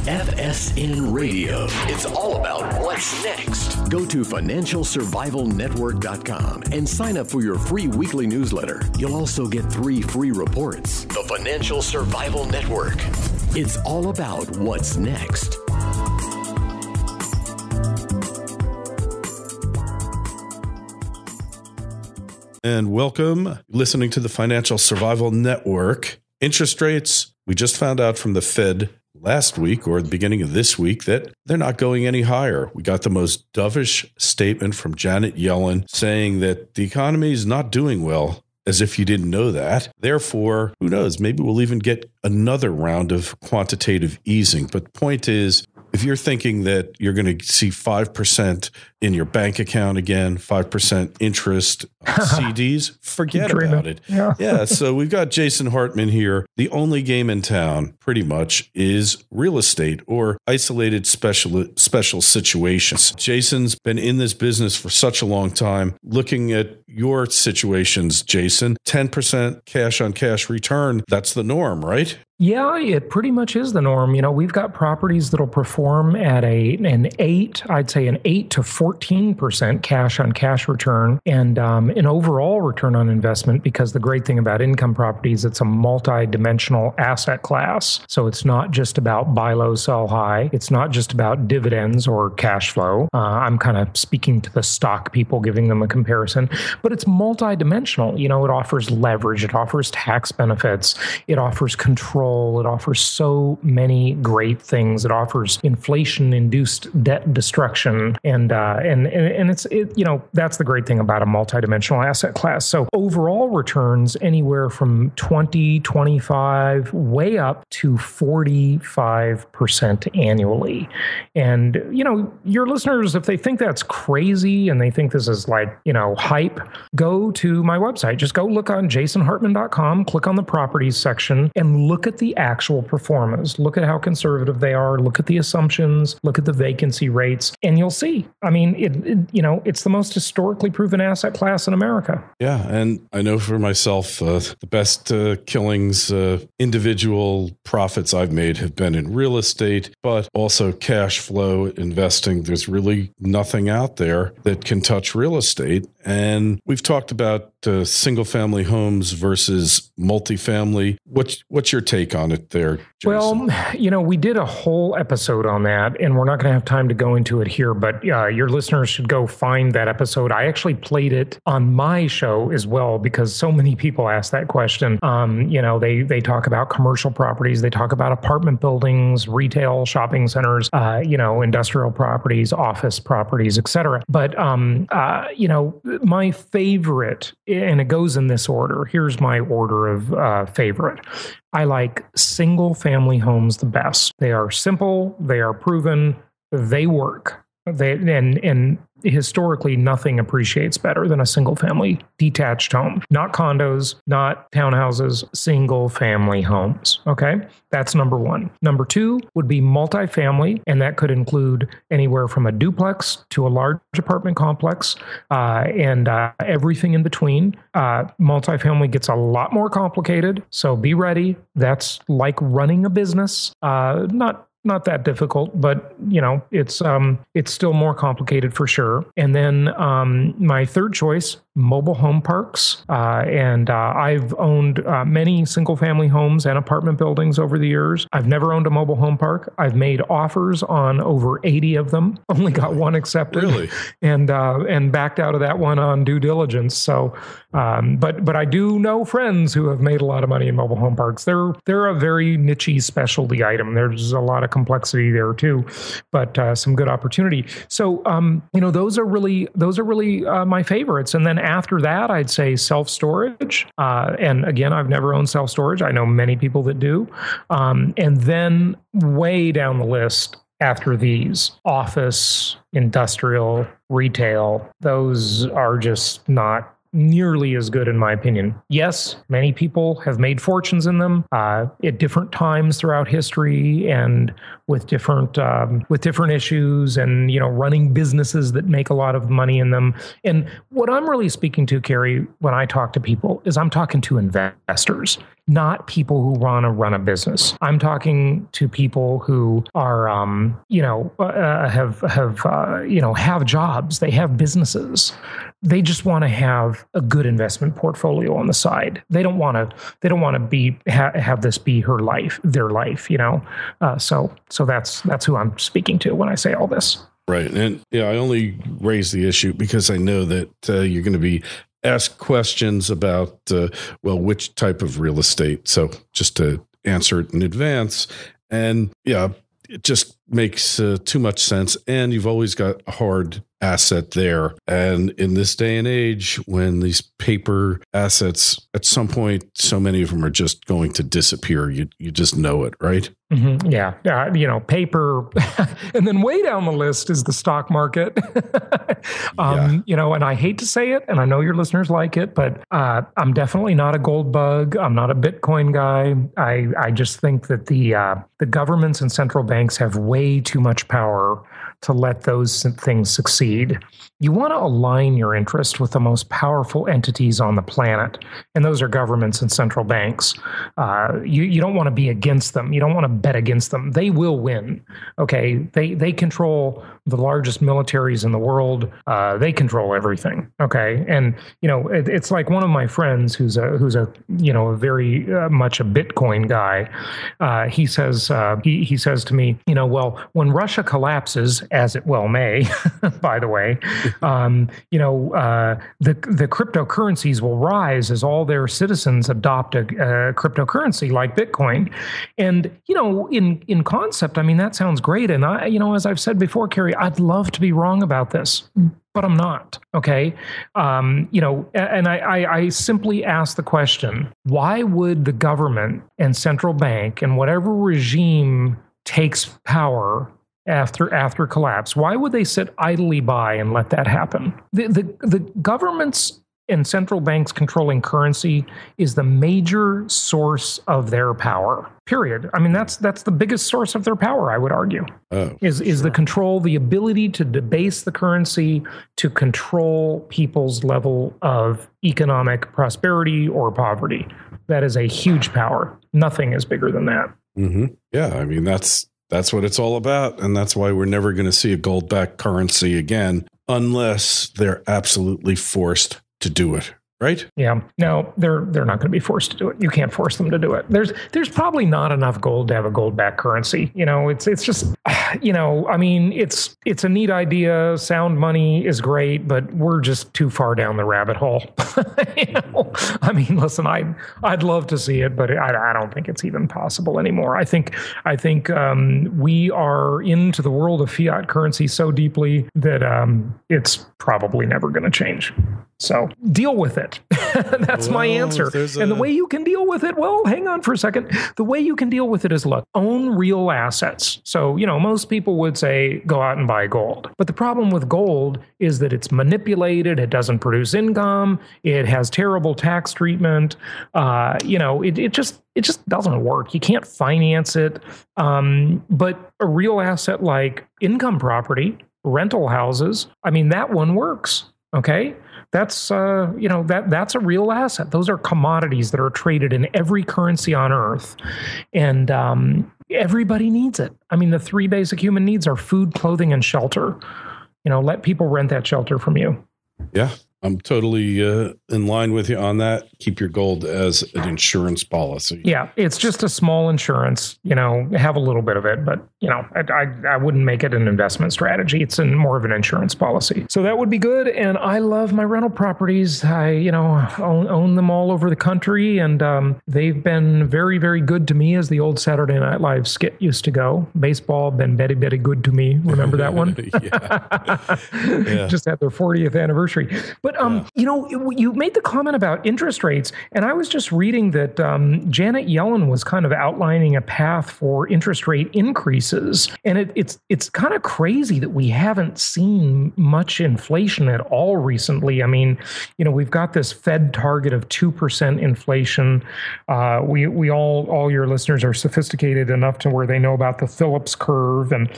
FSN Radio. It's all about what's next. Go to financialsurvivalnetwork.com and sign up for your free weekly newsletter. You'll also get 3 free reports. The Financial Survival Network. It's all about what's next. And welcome, listening to the Financial Survival Network. Interest rates, we just found out from the Fed last week or the beginning of this week that they're not going any higher. We got the most dovish statement from Janet Yellen saying that the economy is not doing well, as if you didn't know that. Therefore, who knows, maybe we'll even get another round of quantitative easing. But the point is, if you're thinking that you're going to see 5% in your bank account again, 5% interest on CDs, forget about it. Yeah. So we've got Jason Hartman here. The only game in town, pretty much, is real estate or isolated special situations. Jason's been in this business for such a long time. Looking at your situations, Jason, 10% cash on cash return, that's the norm, right? Yeah, it pretty much is the norm. You know, we've got properties that'll perform at an 8 to 14% cash on cash return and an overall return on investment, because the great thing about income properties, it's a multi-dimensional asset class. So it's not just about buy low, sell high. It's not just about dividends or cash flow. I'm kind of speaking to the stock people, giving them a comparison, but it's multi-dimensional. You know, it offers leverage. It offers tax benefits. It offers control. It offers so many great things. It offers inflation-induced debt destruction, and it's you know, that's the great thing about a multidimensional asset class. So overall returns anywhere from 20, 25, way up to 45% annually. And you know, your listeners, if they think that's crazy and they think this is like, you know, hype, go to my website. Just go look on jasonhartman.com, click on the properties section, and look at the actual performance. Look at how conservative they are. Look at the assumptions. Look at the vacancy rates, and you'll see. I mean, you know, it's the most historically proven asset class in America. Yeah, and I know for myself, the best killings, individual profits I've made have been in real estate, but also cash flow investing. There's really nothing out there that can touch real estate. And we've talked about single family homes versus multifamily. What's your take on it there, Jason? Well, you know, we did a whole episode on that, and we're not going to have time to go into it here, but your listeners should go find that episode. I actually played it on my show as well, because so many people ask that question. You know, they talk about commercial properties, they talk about apartment buildings, retail, shopping centers, you know, industrial properties, office properties, etc. But, you know, my favorite, and it goes in this order. Here's my order of favorite. I like single family homes the best. They are simple, they are proven, they work. And historically, nothing appreciates better than a single family detached home. Not condos, not townhouses, single family homes. Okay, that's number one. Number two would be multifamily, and that could include anywhere from a duplex to a large apartment complex and everything in between. Multifamily gets a lot more complicated, so be ready. That's like running a business. Not that difficult, but you know, it's still more complicated for sure. And then my third choice, mobile home parks. And I've owned many single family homes and apartment buildings over the years. I've never owned a mobile home park. I've made offers on over 80 of them. Only got one accepted. Really? And backed out of that one on due diligence. So, but I do know friends who have made a lot of money in mobile home parks. They're a very niche specialty item. There's a lot of complexity there too, but some good opportunity. So, you know, those are really my favorites. And then after that, I'd say self-storage. And again, I've never owned self-storage. I know many people that do. And then way down the list after these, office, industrial, retail, those are just not nearly as good, in my opinion. Yes, many people have made fortunes in them at different times throughout history and with different issues, and running businesses that make a lot of money in them. And what I'm really speaking to, Kerry, when I talk to people, is I'm talking to investors, not people who want to run a business. I'm talking to people who are, have jobs. They have businesses. They just want to have a good investment portfolio on the side. They don't want to have this be their life. So that's who I'm speaking to when I say all this. Right. And I only raise the issue because I know that you're going to be asked questions about, which type of real estate. So just to answer it in advance. And it just makes too much sense. And you've always got a hard asset there. And in this day and age, when these paper assets, at some point, so many of them are just going to disappear. You just know it, right? Mm-hmm. Yeah. Paper. And then way down the list is the stock market. And I hate to say it, and I know your listeners like it, but I'm definitely not a gold bug. I'm not a Bitcoin guy. I just think that the governments and central banks have way too much power to let those things succeed. You want to align your interest with the most powerful entities on the planet, and those are governments and central banks. You don't want to be against them. You don't want to bet against them. They will win. Okay, they control the largest militaries in the world. They control everything. Okay, and it's like one of my friends who's a very much a Bitcoin guy. He says to me, well, when Russia collapses, as it well may, by the way. The cryptocurrencies will rise as all their citizens adopt a cryptocurrency like Bitcoin. And, in concept, that sounds great. And as I've said before, Kerry, I'd love to be wrong about this, but I'm not. Okay. And I simply ask the question, why would the government and central bank and whatever regime takes power after collapse, why would they sit idly by and let that happen? The governments and central banks controlling currency is the major source of their power. Period. That's the biggest source of their power, I would argue. Is the control, the ability to debase the currency to control people's level of economic prosperity or poverty. That is a huge power. Nothing is bigger than that. Mm-hmm. Yeah, that's what it's all about. And that's why we're never going to see a gold-backed currency again unless they're absolutely forced to do it. Right? Yeah. No, they're not going to be forced to do it. You can't force them to do it. There's probably not enough gold to have a gold-backed currency. It's just, it's a neat idea. Sound money is great, but we're just too far down the rabbit hole. Listen, I'd love to see it, but I don't think it's even possible anymore. I think we are into the world of fiat currency so deeply that it's probably never going to change. So deal with it. That's my answer. And the way you can deal with it, well, hang on for a second. The way you can deal with it is, look, own real assets. So, most people would say, go out and buy gold. But the problem with gold is that it's manipulated. It doesn't produce income. It has terrible tax treatment. It just doesn't work. You can't finance it. But a real asset like income property, rental houses, that one works. Okay. That's that's a real asset. Those are commodities that are traded in every currency on earth. And everybody needs it. The three basic human needs are food, clothing, and shelter. Let people rent that shelter from you. Yeah. I'm totally in line with you on that. Keep your gold as an insurance policy. Yeah, it's just a small insurance, have a little bit of it, but, I wouldn't make it an investment strategy. It's more of an insurance policy. So that would be good. And I love my rental properties. I, own them all over the country, and they've been very, very good to me, as the old Saturday Night Live skit used to go. Baseball been very, very good to me. Remember that one? Yeah. Just had their 40th anniversary. But, you made the comment about interest rates, and I was just reading that Janet Yellen was kind of outlining a path for interest rate increases. And it's kind of crazy that we haven't seen much inflation at all recently. I mean, we've got this Fed target of 2% inflation. We all your listeners are sophisticated enough to where they know about the Phillips curve and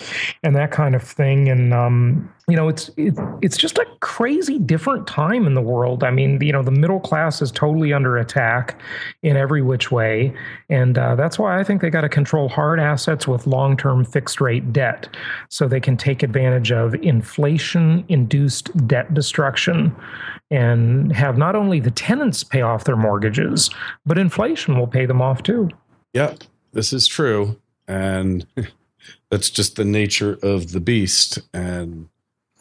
that kind of thing. And it's just a crazy different time in the world. I mean, the middle class is totally under attack in every which way. And that's why I think they got to control hard assets with long-term fixed rate debt so they can take advantage of inflation-induced debt destruction and have not only the tenants pay off their mortgages, but inflation will pay them off too. Yeah, this is true. And that's just the nature of the beast. And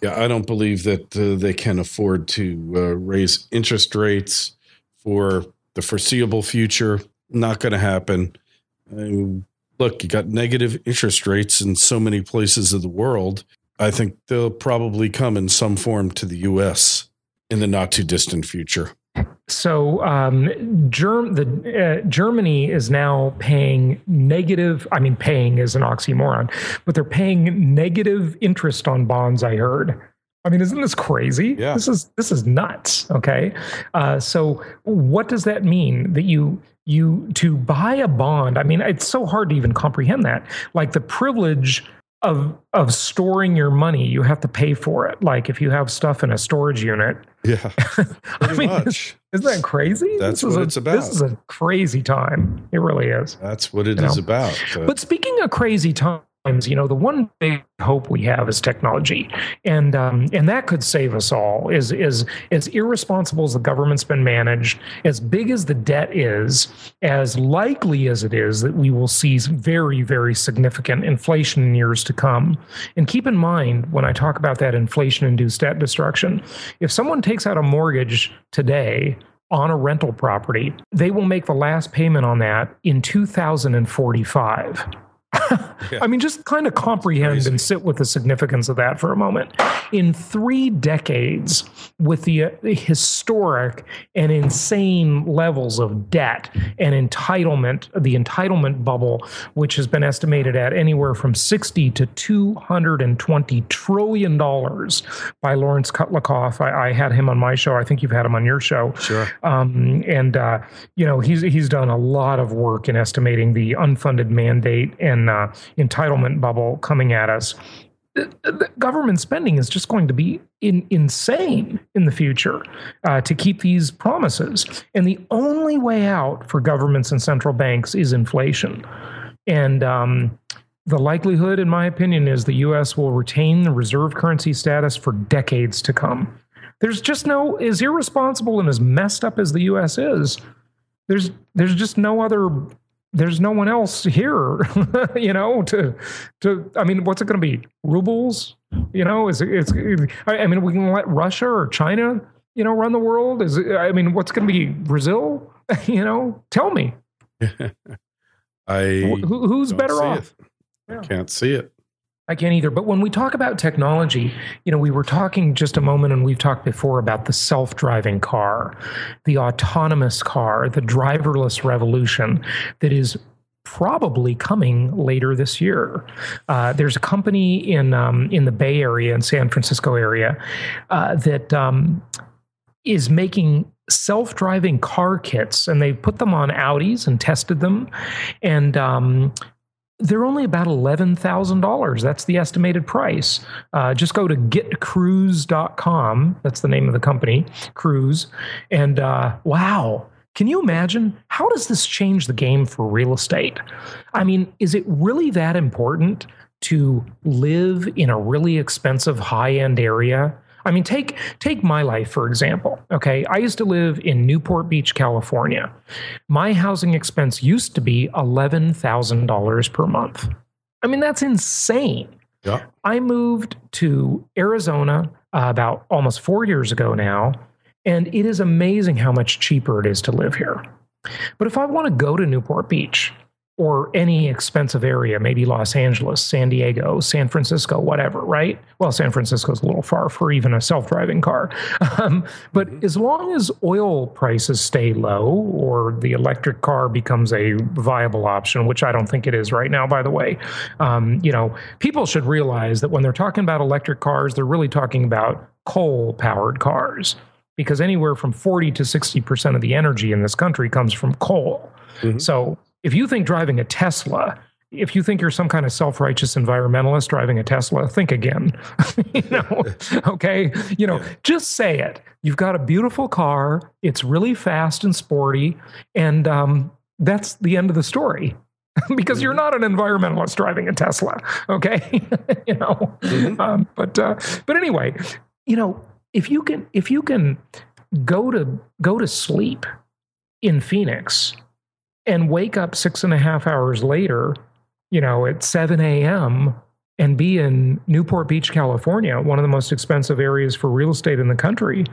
yeah, I don't believe that they can afford to raise interest rates for the foreseeable future. Not going to happen. Look, you got negative interest rates in so many places of the world. I think they'll probably come in some form to the U.S. in the not too distant future. So Germany is now paying negative. I mean, paying is an oxymoron, but they're paying negative interest on bonds. I heard. I mean, isn't this crazy? Yeah. This is nuts. Okay. So what does that mean that you to buy a bond? I mean, it's so hard to even comprehend that. Like the privilege of storing your money, you have to pay for it. Like if you have stuff in a storage unit. Yeah. I mean, much. Isn't that crazy? That's what it's about. This is a crazy time. It really is. That's what it is about. But speaking of crazy times, the one big hope we have is technology, and that could save us all. Is as irresponsible as the government's been managed, as big as the debt is, as likely as it is that we will see very, very significant inflation in years to come. And keep in mind, when I talk about that inflation-induced debt destruction, if someone takes out a mortgage today on a rental property, they will make the last payment on that in 2045. Yeah. I mean, just kind of comprehend and sit with the significance of that for a moment. In 3 decades, with the historic and insane levels of debt and entitlement, the entitlement bubble, which has been estimated at anywhere from $60 to $220 trillion by Lawrence Kutlikoff. I had him on my show. I think you've had him on your show. Sure. He's done a lot of work in estimating the unfunded mandate and entitlement bubble coming at us. The government spending is just going to be insane in the future to keep these promises. And the only way out for governments and central banks is inflation. And the likelihood, in my opinion, is the U.S. will retain the reserve currency status for decades to come. There's just as irresponsible and as messed up as the U.S. is, there's just no other. There's no one else here, to I mean, what's it going to be? Rubles? We can let Russia or China, run the world. What's going to be? Brazil? Tell me. Who's better off? I can't see it. I can't either. But when we talk about technology, we were talking just a moment, and we've talked before about the self-driving car, the autonomous car, the driverless revolution that is probably coming later this year. There's a company in the Bay Area, in San Francisco area, that is making self-driving car kits, and they put them on Audis and tested them, and they're only about $11,000. That's the estimated price. Just go to getcruise.com. That's the name of the company, Cruise. And wow, can you imagine? How does this change the game for real estate? I mean, is it really that important to live in a really expensive high-end area? I mean, take my life, for example. Okay, I used to live in Newport Beach, California. My housing expense used to be $11,000 per month. I mean, that's insane. Yeah. I moved to Arizona about almost 4 years ago now, and it is amazing how much cheaper it is to live here. But if I want to go to Newport Beach, or any expensive area, maybe Los Angeles, San Diego, San Francisco, whatever, right? Well, San Francisco's a little far for even a self-driving car. But as long as oil prices stay low or the electric car becomes a viable option, which I don't think it is right now, by the way, people should realize that when they're talking about electric cars, they're really talking about coal-powered cars, because anywhere from 40 to 60% of the energy in this country comes from coal. Mm-hmm. So if you think driving a Tesla, if you think you're some kind of self-righteous environmentalist driving a Tesla, think again. Okay? Just say it. You've got a beautiful car. It's really fast and sporty. And that's the end of the story. Because you're not an environmentalist driving a Tesla. Okay? Mm-hmm. But anyway, if you can go to sleep in Phoenix and wake up 6.5 hours later, at 7 a.m. and be in Newport Beach, California, one of the most expensive areas for real estate in the country,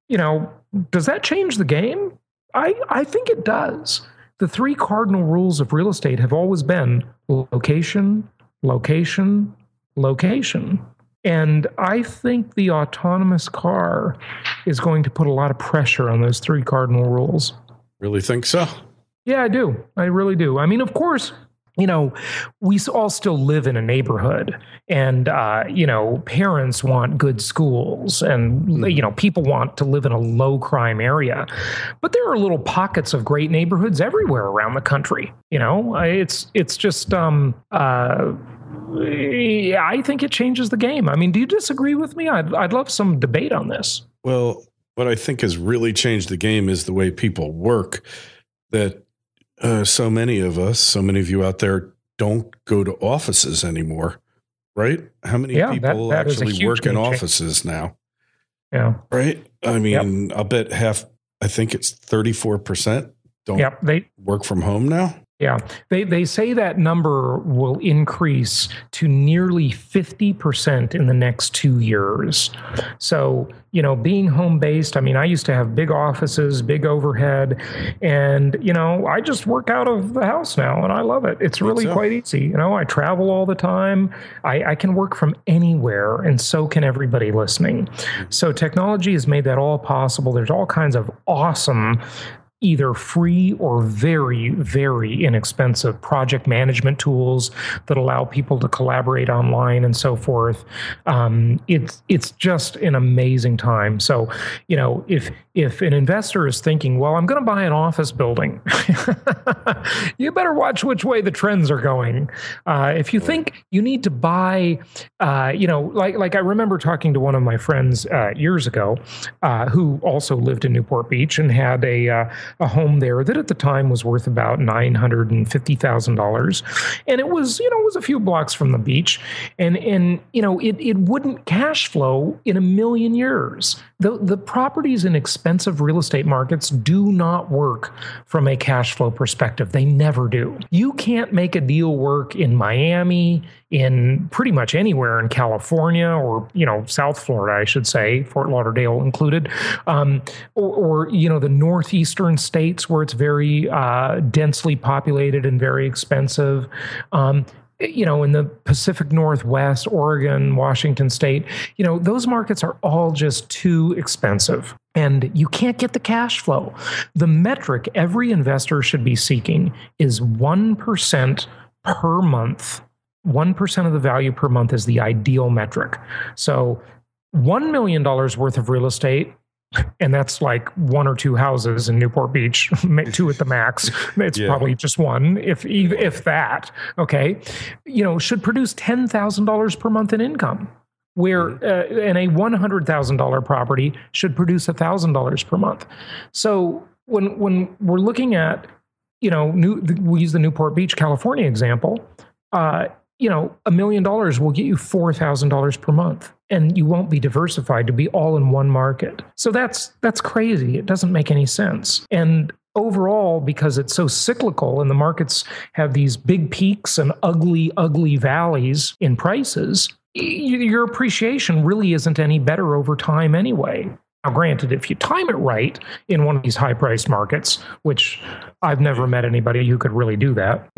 does that change the game? I think it does. The 3 cardinal rules of real estate have always been location, location, location. And I think the autonomous car is going to put a lot of pressure on those 3 cardinal rules. Really think so? Yeah, I do. I really do. I mean, of course, we all still live in a neighborhood, and, parents want good schools, and, people want to live in a low crime area. But there are little pockets of great neighborhoods everywhere around the country. It's just, I think it changes the game. I mean, do you disagree with me? I'd love some debate on this. Well, what I think has really changed the game is the way people work, that so many of you out there don't go to offices anymore, right? How many people that actually work in offices now? Yeah. Right? I mean, I'll bet I think it's 34% don't work from home now. Yeah, they say that number will increase to nearly 50% in the next 2 years. So, being home-based, I mean, I used to have big offices, big overhead, and, I just work out of the house now, and I love it. It's really quite easy. I travel all the time. I can work from anywhere, and so can everybody listening. So technology has made that all possible. There's all kinds of awesome either free or very, very inexpensive project management tools that allow people to collaborate online and so forth. It's just an amazing time. So, if an investor is thinking, well, I'm going to buy an office building, you better watch which way the trends are going. If you think you need to buy, like I remember talking to one of my friends years ago who also lived in Newport Beach and had a home there that at the time was worth about $950,000. And it was a few blocks from the beach. And it wouldn't cash flow in a million years. The properties in expensive real estate markets do not work from a cash flow perspective. They never do. You can't make a deal work in Miami, in pretty much anywhere in California or, South Florida, I should say, Fort Lauderdale included, or the northeastern states where it's very densely populated and very expensive. In the Pacific Northwest, Oregon, Washington State, those markets are all just too expensive. And you can't get the cash flow. The metric every investor should be seeking is 1% per month. 1% of the value per month is the ideal metric. So $1 million worth of real estate, and that's like 1 or 2 houses in Newport Beach, 2 at the max. It's probably just 1, if that, okay, should produce $10,000 per month in income, where and a $100,000 property should produce $1,000 per month. So when we're looking at, we use the Newport Beach, California example, $1 million will get you $4,000 per month, and you won't be diversified to be all in one market. So that's crazy. It doesn't make any sense. And overall, because it's so cyclical and the markets have these big peaks and ugly, ugly valleys in prices, your appreciation really isn't any better over time anyway. Now, granted, if you time it right in one of these high-priced markets, which I've never met anybody who could really do that,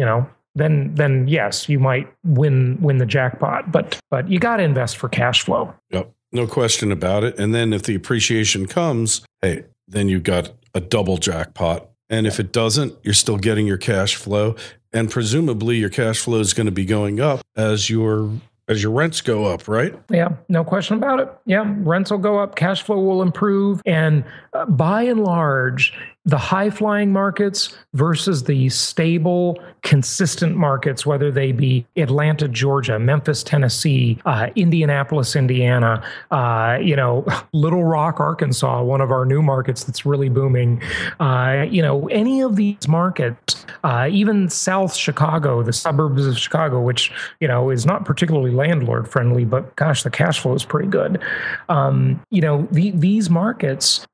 then yes, you might win the jackpot. But you got to invest for cash flow. Yep, no question about it. And then if the appreciation comes, hey, then you got a double jackpot. And if it doesn't, you're still getting your cash flow. And presumably your cash flow is going to be going up as your rents go up, right? Yeah, no question about it. Yeah, rents will go up, cash flow will improve. And by and large, the high-flying markets versus the stable, consistent markets, whether they be Atlanta, Georgia, Memphis, Tennessee, Indianapolis, Indiana, Little Rock, Arkansas, one of our new markets that's really booming. Any of these markets, even South Chicago, the suburbs of Chicago, which, is not particularly landlord-friendly, but gosh, the cash flow is pretty good. These markets,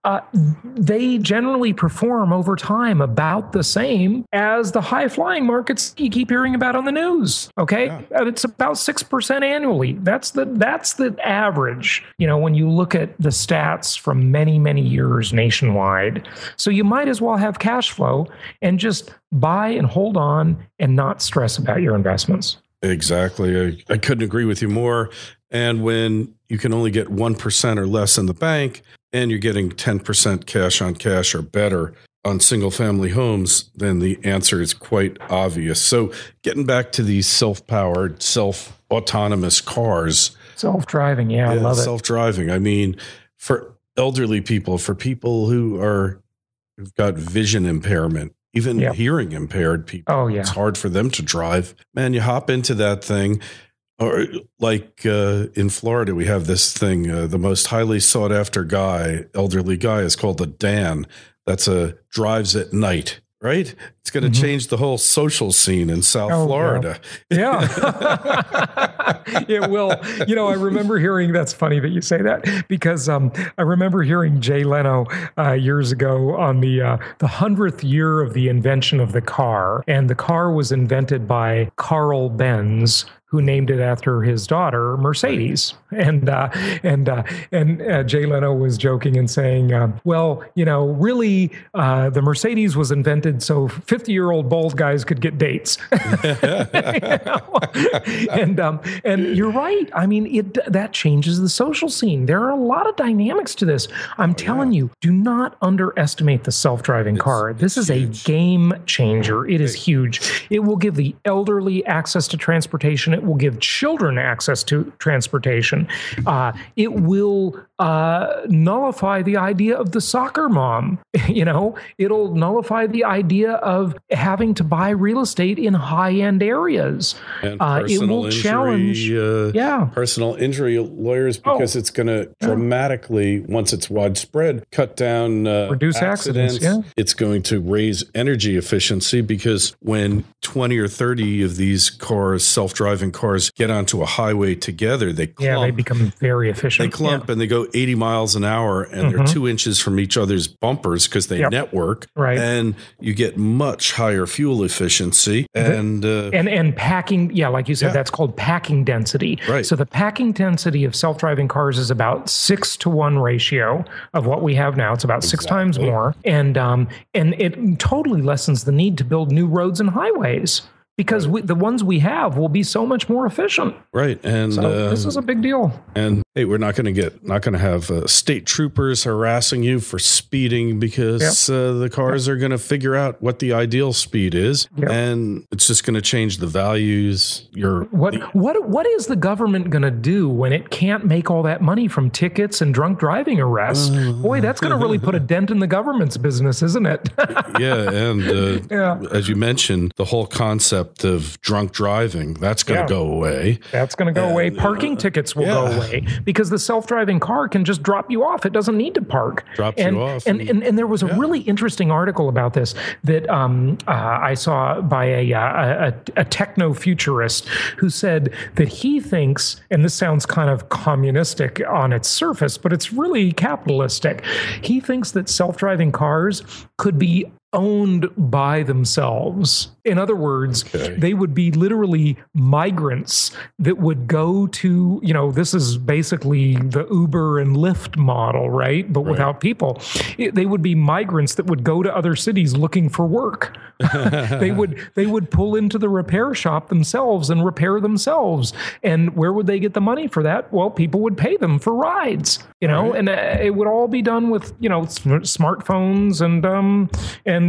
they generally perform over time about the same as the high-flying markets you keep hearing about on the news. Okay, yeah. It's about 6% annually. That's the average. When you look at the stats from many, many years nationwide. So you might as well have cash flow and just buy and hold on and not stress about your investments. Exactly. I couldn't agree with you more. And when you can only get 1% or less in the bank, and you're getting 10% cash on cash or better on single family homes, then the answer is quite obvious. So getting back to these self-powered, self-autonomous cars. Self-driving, I love it. Self-driving. I mean, for elderly people, for people who've got vision impairment, even hearing impaired people, it's hard for them to drive. Man, you hop into that thing. Or like in Florida, we have this thing, the most highly sought after elderly guy is called a Dan. That's a drives at night, right? It's going to change the whole social scene in South Florida. Yeah. It will. I remember hearing, that's funny that you say that, because I remember hearing Jay Leno years ago on the 100th year of the invention of the car. And the car was invented by Carl Benz, who named it after his daughter, Mercedes. And Jay Leno was joking and saying, really, the Mercedes was invented so 50-year-old bald guys could get dates. And you're right. I mean, that changes the social scene. There are a lot of dynamics to this. I'm telling you, do not underestimate the self-driving car. This is huge. A game changer. It is huge. It will give the elderly access to transportation. It will give children access to transportation. It will nullify the idea of the soccer mom. It'll nullify the idea of having to buy real estate in high-end areas. And it will challenge personal injury lawyers, because it's going to dramatically, once it's widespread, cut down reduce accidents. Yeah. It's going to raise energy efficiency, because when 20 or 30 of these cars, self-driving cars, get onto a highway together, they clump. Yeah, they become very efficient. They clump and they go 80 miles an hour, and they're 2 inches from each other's bumpers because they network. Right. And you get much higher fuel efficiency. And packing, like you said, that's called packing density. Right. So the packing density of self-driving cars is about 6-to-1 ratio of what we have now. It's about 6 times more. And it totally lessens the need to build new roads and highways, because the ones we have will be so much more efficient. Right. And so this is a big deal. And hey, we're not going to have state troopers harassing you for speeding, because the cars are going to figure out what the ideal speed is, and it's just going to change the values. What is the government going to do when it can't make all that money from tickets and drunk driving arrests? Boy, that's going to really put a dent in the government's business, isn't it? As you mentioned, the whole concept of drunk driving, that's going to go away. That's going to go away. Parking tickets will go away, because the self-driving car can just drop you off. It doesn't need to park. Drops you off. And there was a really interesting article about this that I saw by a techno-futurist who said that he thinks, and this sounds kind of communistic on its surface, but it's really capitalistic. He thinks that self-driving cars could be owned by themselves. In other words, they would be literally migrants that would go to, this is basically the Uber and Lyft model, right? But without people. They would be migrants that would go to other cities looking for work. They would pull into the repair shop themselves and repair themselves. And where would they get the money for that? Well, people would pay them for rides, and it would all be done with, smartphones and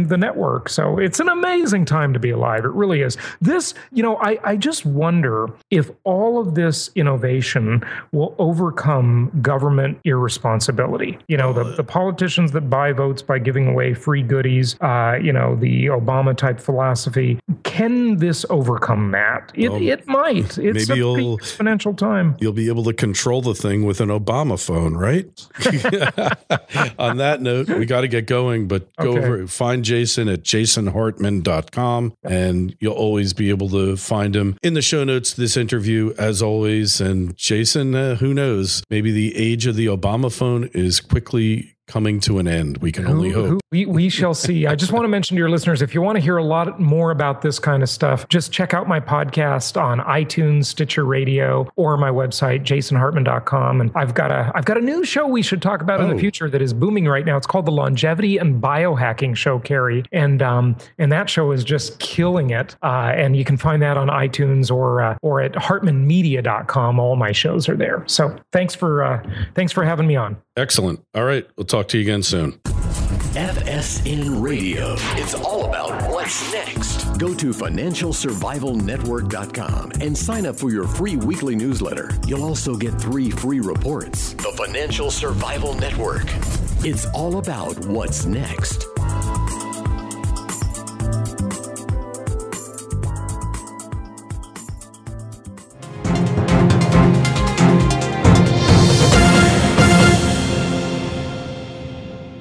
the network. So it's an amazing time to be alive. It really is. This, I just wonder if all of this innovation will overcome government irresponsibility. The politicians that buy votes by giving away free goodies, the Obama type philosophy. Can this overcome that? It might. It's a pretty exponential time. You'll be able to control the thing with an Obama phone, right? On that note, we got to get going, but go over, find Jason at jasonhartman.com, and you'll always be able to find him in the show notes, this interview, as always. And Jason, who knows, maybe the age of the Obama phone is quickly coming to an end. We can only hope. We shall see. I just want to mention to your listeners, if you want to hear a lot more about this kind of stuff, just check out my podcast on iTunes, Stitcher Radio, or my website, jasonhartman.com. And I've got a new show we should talk about in the future that is booming right now. It's called the Longevity and Biohacking Show, Kerry. And that show is just killing it. And you can find that on iTunes or at hartmanmedia.com. All my shows are there. So thanks for having me on. Excellent. All right. We'll talk to you again soon. FSN Radio. It's all about what's next. Go to financialsurvivalnetwork.com and sign up for your free weekly newsletter. You'll also get 3 free reports. The Financial Survival Network. It's all about what's next.